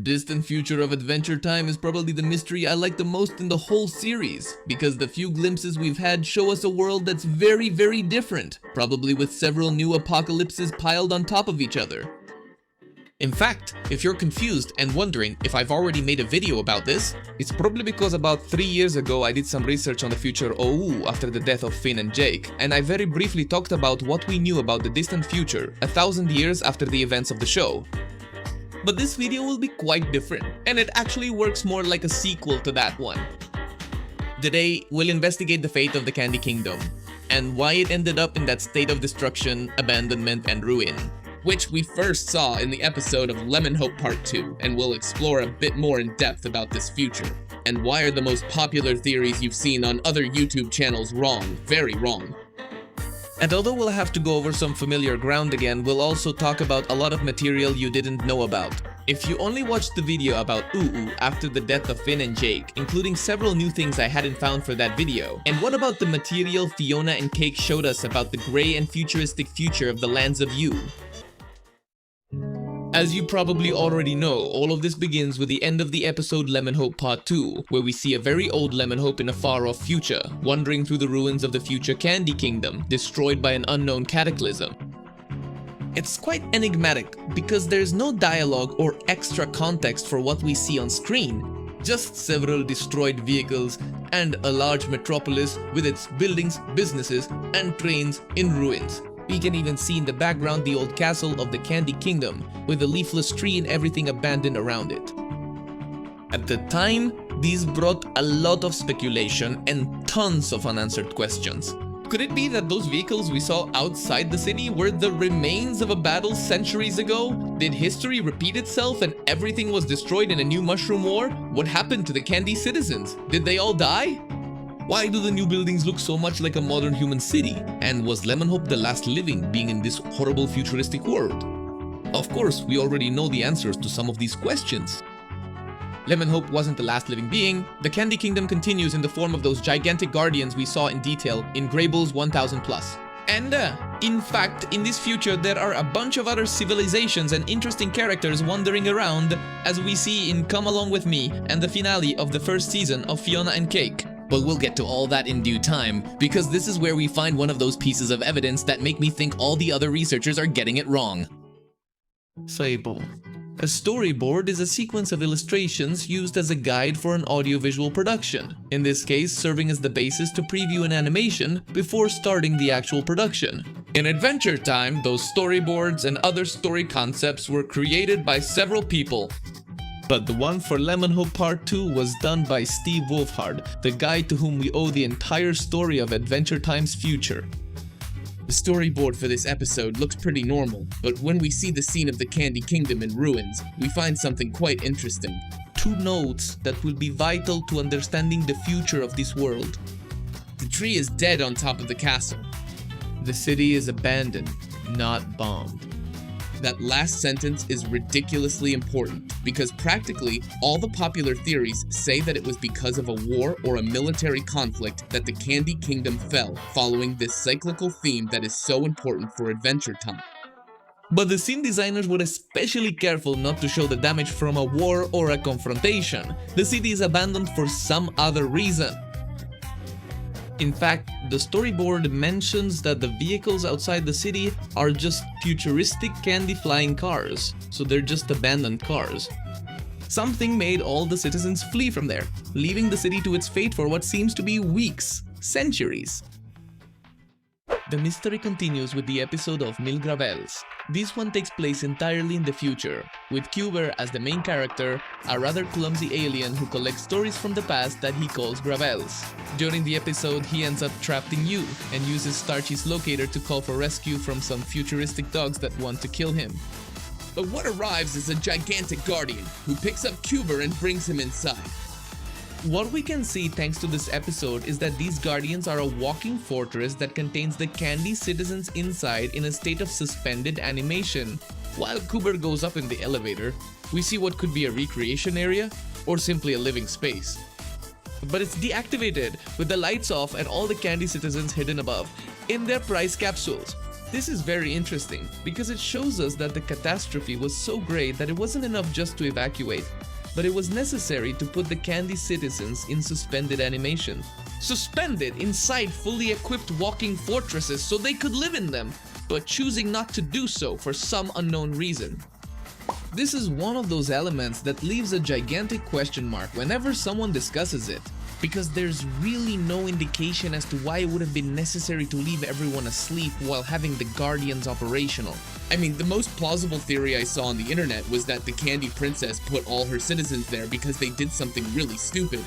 Distant future of Adventure Time is probably the mystery I like the most in the whole series, because the few glimpses we've had show us a world that's very, very different, probably with several new apocalypses piled on top of each other. In fact, if you're confused and wondering if I've already made a video about this, it's probably because about 3 years ago I did some research on the future OU after the death of Finn and Jake, and I very briefly talked about what we knew about the distant future, 1,000 years after the events of the show. But this video will be quite different, and it actually works more like a sequel to that one. Today, we'll investigate the fate of the Candy Kingdom, and why it ended up in that state of destruction, abandonment, and ruin, which we first saw in the episode of Lemonhope Part 2, and we'll explore a bit more in depth about this future. And why are the most popular theories you've seen on other YouTube channels wrong, very wrong. And although we'll have to go over some familiar ground again, we'll also talk about a lot of material you didn't know about. If you only watched the video about UU after the death of Finn and Jake, including several new things I hadn't found for that video, and what about the material Fiona and Cake showed us about the grey and futuristic future of the lands of U? As you probably already know, all of this begins with the end of the episode Lemonhope Part 2, where we see a very old Lemonhope in a far-off future, wandering through the ruins of the future Candy Kingdom, destroyed by an unknown cataclysm. It's quite enigmatic, because there's no dialogue or extra context for what we see on screen, just several destroyed vehicles and a large metropolis with its buildings, businesses, and trains in ruins. We can even see in the background the old castle of the Candy Kingdom, with a leafless tree and everything abandoned around it. At the time, these brought a lot of speculation and tons of unanswered questions. Could it be that those vehicles we saw outside the city were the remains of a battle centuries ago? Did history repeat itself and everything was destroyed in a new mushroom war? What happened to the Candy citizens? Did they all die? Why do the new buildings look so much like a modern human city? And was Lemonhope the last living being in this horrible futuristic world? Of course, we already know the answers to some of these questions. Lemonhope wasn't the last living being. The Candy Kingdom continues in the form of those gigantic guardians we saw in detail in Grayble's 1000+. And in fact, in this future there are a bunch of other civilizations and interesting characters wandering around, as we see in Come Along With Me and the finale of the first season of Fiona and Cake. But we'll get to all that in due time, because this is where we find one of those pieces of evidence that make me think all the other researchers are getting it wrong. Fable. A storyboard is a sequence of illustrations used as a guide for an audiovisual production, in this case serving as the basis to preview an animation before starting the actual production. In Adventure Time, those storyboards and other story concepts were created by several people. But the one for Lemonhope Part 2 was done by Steve Wolfhard, the guy to whom we owe the entire story of Adventure Time's future. The storyboard for this episode looks pretty normal, but when we see the scene of the Candy Kingdom in ruins, we find something quite interesting. 2 notes that will be vital to understanding the future of this world. The tree is dead on top of the castle. The city is abandoned, not bombed. That last sentence is ridiculously important, because practically all the popular theories say that it was because of a war or a military conflict that the Candy Kingdom fell, following this cyclical theme that is so important for Adventure Time. But the scene designers were especially careful not to show the damage from a war or a confrontation. The city is abandoned for some other reason. In fact, the storyboard mentions that the vehicles outside the city are just futuristic candy flying cars, so they're just abandoned cars. Something made all the citizens flee from there, leaving the city to its fate for what seems to be weeks, centuries. The mystery continues with the episode of Mille Gravels. This one takes place entirely in the future, with Cuber as the main character, a rather clumsy alien who collects stories from the past that he calls Gravels. During the episode, he ends up trapped in U and uses Starchy's locator to call for rescue from some futuristic dogs that want to kill him. But what arrives is a gigantic guardian who picks up Cuber and brings him inside. What we can see thanks to this episode is that these guardians are a walking fortress that contains the Candy citizens inside in a state of suspended animation. While Cooper goes up in the elevator, we see what could be a recreation area or simply a living space. But it's deactivated with the lights off and all the Candy citizens hidden above in their prize capsules. This is very interesting because it shows us that the catastrophe was so great that it wasn't enough just to evacuate, but it was necessary to put the candy citizens in suspended animation. Suspended inside fully equipped walking fortresses so they could live in them, but choosing not to do so for some unknown reason. This is one of those elements that leaves a gigantic question mark whenever someone discusses it, because there's really no indication as to why it would have been necessary to leave everyone asleep while having the Guardians operational. I mean, the most plausible theory I saw on the internet was that the Candy Princess put all her citizens there because they did something really stupid.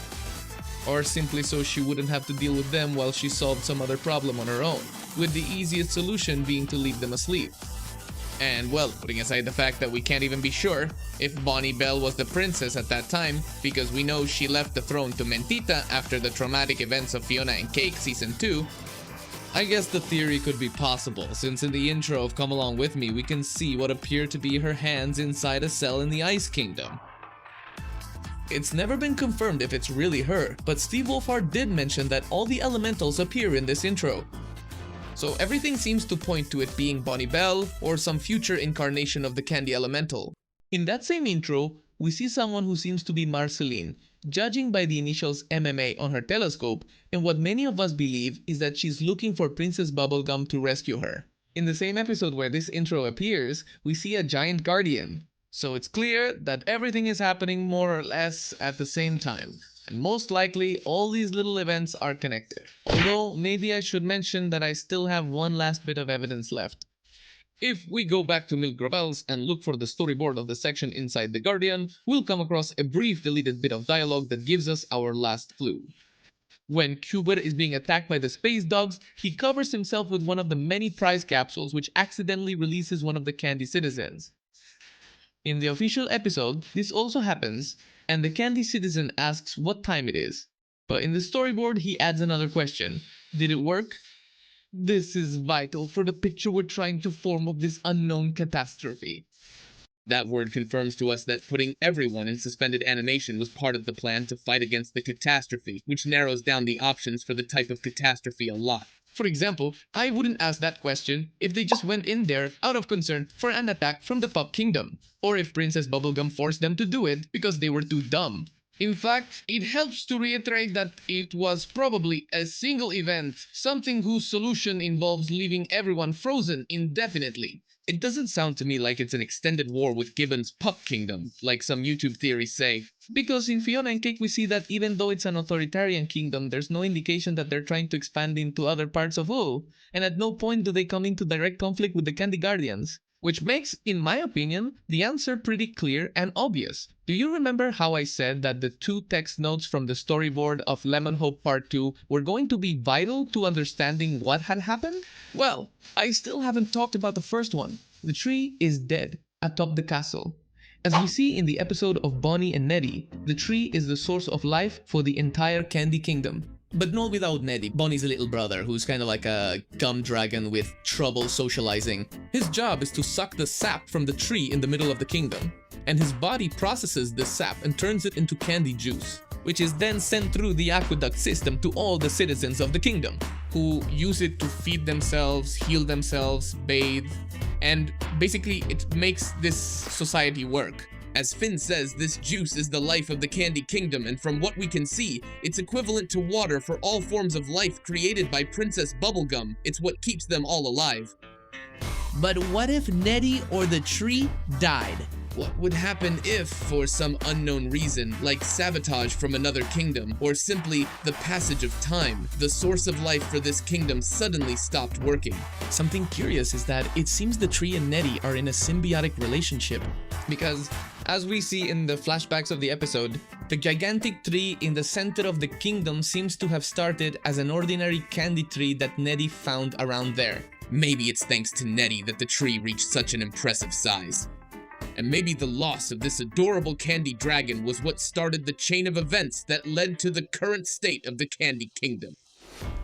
Or simply so she wouldn't have to deal with them while she solved some other problem on her own, with the easiest solution being to leave them asleep. And well, putting aside the fact that we can't even be sure if Bonnie Belle was the princess at that time, because we know she left the throne to Mentita after the traumatic events of Fiona and Cake Season 2, I guess the theory could be possible, since in the intro of Come Along With Me we can see what appear to be her hands inside a cell in the Ice Kingdom. It's never been confirmed if it's really her, but Steve Wolfhard did mention that all the elementals appear in this intro. So everything seems to point to it being Bonnie Belle or some future incarnation of the Candy Elemental. In that same intro, we see someone who seems to be Marceline, judging by the initials MMA on her telescope, and what many of us believe is that she's looking for Princess Bubblegum to rescue her. In the same episode where this intro appears, we see a giant guardian. So it's clear that everything is happening more or less at the same time. And most likely, all these little events are connected. Although, maybe I should mention that I still have one last bit of evidence left. If we go back to Milk Gravel's and look for the storyboard of the section inside the Guardian, we'll come across a brief deleted bit of dialogue that gives us our last clue. When Cubert is being attacked by the space dogs, he covers himself with one of the many prize capsules which accidentally releases one of the Candy citizens. In the official episode, this also happens, and the Candy citizen asks what time it is. But in the storyboard, he adds another question. Did it work? This is vital for the picture we're trying to form of this unknown catastrophe. That word confirms to us that putting everyone in suspended animation was part of the plan to fight against the catastrophe, which narrows down the options for the type of catastrophe a lot. For example, I wouldn't ask that question if they just went in there out of concern for an attack from the Pup Kingdom, or if Princess Bubblegum forced them to do it because they were too dumb. In fact, it helps to reiterate that it was probably a single event, something whose solution involves leaving everyone frozen indefinitely. It doesn't sound to me like it's an extended war with Gibbon's Pup Kingdom, like some YouTube theories say. Because in Fiona and Cake we see that even though it's an authoritarian kingdom, there's no indication that they're trying to expand into other parts of Wu, and at no point do they come into direct conflict with the Candy Guardians. Which makes, in my opinion, the answer pretty clear and obvious. Do you remember how I said that the 2 text notes from the storyboard of Lemonhope Part 2 were going to be vital to understanding what had happened? Well, I still haven't talked about the first one. The tree is dead atop the castle. As we see in the episode of Bonnie and Neddy, the tree is the source of life for the entire Candy Kingdom. But not without Neddy, Bonnie's little brother, who's kind of like a gum dragon with trouble socializing. His job is to suck the sap from the tree in the middle of the kingdom, and his body processes the sap and turns it into candy juice, which is then sent through the aqueduct system to all the citizens of the kingdom, who use it to feed themselves, heal themselves, bathe, and basically it makes this society work. As Finn says, this juice is the life of the Candy Kingdom, and from what we can see, it's equivalent to water for all forms of life created by Princess Bubblegum. It's what keeps them all alive. But what if Neddy or the tree died? What would happen if, for some unknown reason, like sabotage from another kingdom, or simply the passage of time, the source of life for this kingdom suddenly stopped working? Something curious is that it seems the tree and Neddy are in a symbiotic relationship, because as we see in the flashbacks of the episode, the gigantic tree in the center of the kingdom seems to have started as an ordinary candy tree that Neddy found around there. Maybe it's thanks to Neddy that the tree reached such an impressive size. And maybe the loss of this adorable candy dragon was what started the chain of events that led to the current state of the Candy Kingdom.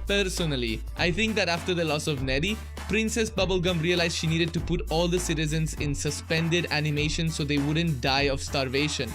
Personally, I think that after the loss of Neddy, Princess Bubblegum realized she needed to put all the citizens in suspended animation so they wouldn't die of starvation.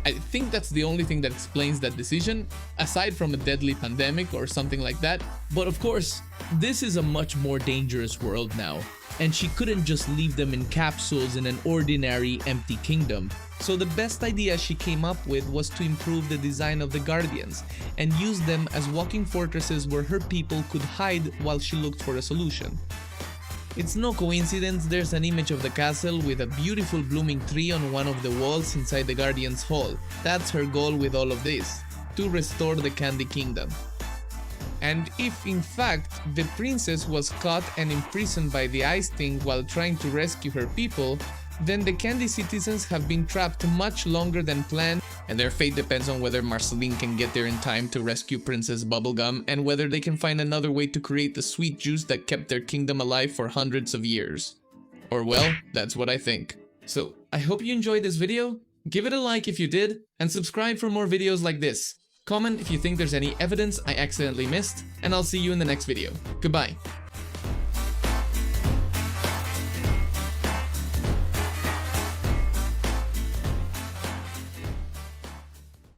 I think that's the only thing that explains that decision, aside from a deadly pandemic or something like that. But of course, this is a much more dangerous world now, and she couldn't just leave them in capsules in an ordinary, empty kingdom. So the best idea she came up with was to improve the design of the Guardians and use them as walking fortresses where her people could hide while she looked for a solution. It's no coincidence there's an image of the castle with a beautiful blooming tree on one of the walls inside the Guardians' hall. That's her goal with all of this, to restore the Candy Kingdom. And if in fact the princess was caught and imprisoned by the Ice Thing while trying to rescue her people, then the Candy citizens have been trapped much longer than planned, and their fate depends on whether Marceline can get there in time to rescue Princess Bubblegum and whether they can find another way to create the sweet juice that kept their kingdom alive for hundreds of years. Or well, that's what I think. So, I hope you enjoyed this video, give it a like if you did, and subscribe for more videos like this. Comment if you think there's any evidence I accidentally missed, and I'll see you in the next video. Goodbye.